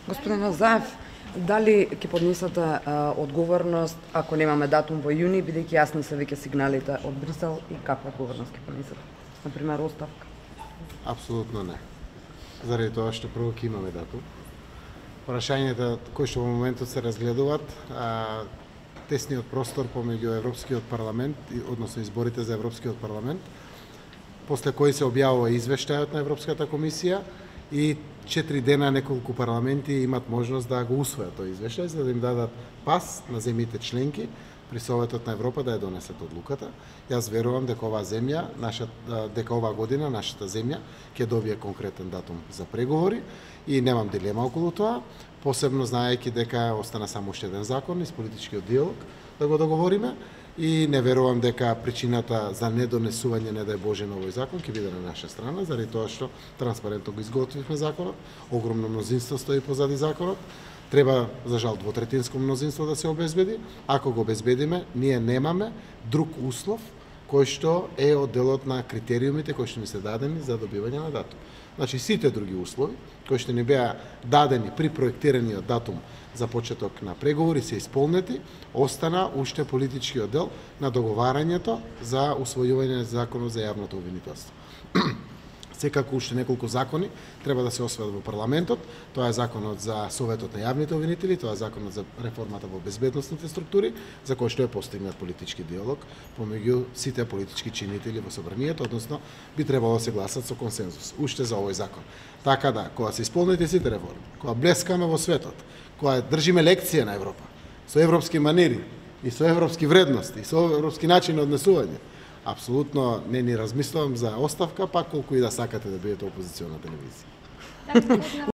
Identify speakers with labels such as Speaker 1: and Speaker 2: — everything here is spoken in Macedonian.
Speaker 1: Господин Азаев, дали ќе поднесете одговорност ако немаме датум во јуни, бидејќи јасни се веќе сигналите од Брисел, и каква одговорност ќе поднесете? Например, оставка?
Speaker 2: Апсолутно не. Заради тоа што прво ќе имаме датум. Прашањата кои што во моментот се разгледуваат, тесниот простор помеѓу Европскиот парламент, односно изборите за Европскиот парламент, после кои се објавува извештајот на Европската комисија и 4 дена неколку парламенти имат можност да го усвојат тој извештај, за да им дадат пас на земјите членки при Советот на Европа да ја донесат одлуката. Јас верувам дека оваа земја, дека оваа година нашата земја ќе добие конкретен датум за преговори и немам дилема околу тоа, посебно знаејќи дека остана само уште еден закон из политичкиот диалог да го договориме и не верувам дека причината за недонесување, не дај Боже, на овој закон ќе биде на наша страна, заради тоа што транспарентно го изготвивме законот, огромно мнозинство стои позади законот. Треба, за жал, двотретинско мнозинство да се обезбеди. Ако го обезбедиме, ние немаме друг услов кој што е од делот на критериумите кои што ни се дадени за добивање на датум. Значи, сите други услови кои што ни беа дадени при проектираниот датум за почеток на преговори се исполнети, остана уште политичкиот дел на договарањето за усвојување на законот за јавното обвинителство. Секако уште неколку закони треба да се освојат во парламентот. Тоа е законот за Советот на јавните обвинители, тоа е законот за реформата во безбедносните структури, за кој што е постигнат политички диалог помеѓу сите политички чинители во собранието, односно би требало да се гласат со консензус уште за овој закон. Така да, кога се исполнети сите реформи, кога блескаме во светот, кога држиме лекција на Европа со европски манири и со европски вредности, со европски начин на однесување, апсолутно не ни размислувам за оставка, пак колку и да сакате да бидете опозициона телевизија.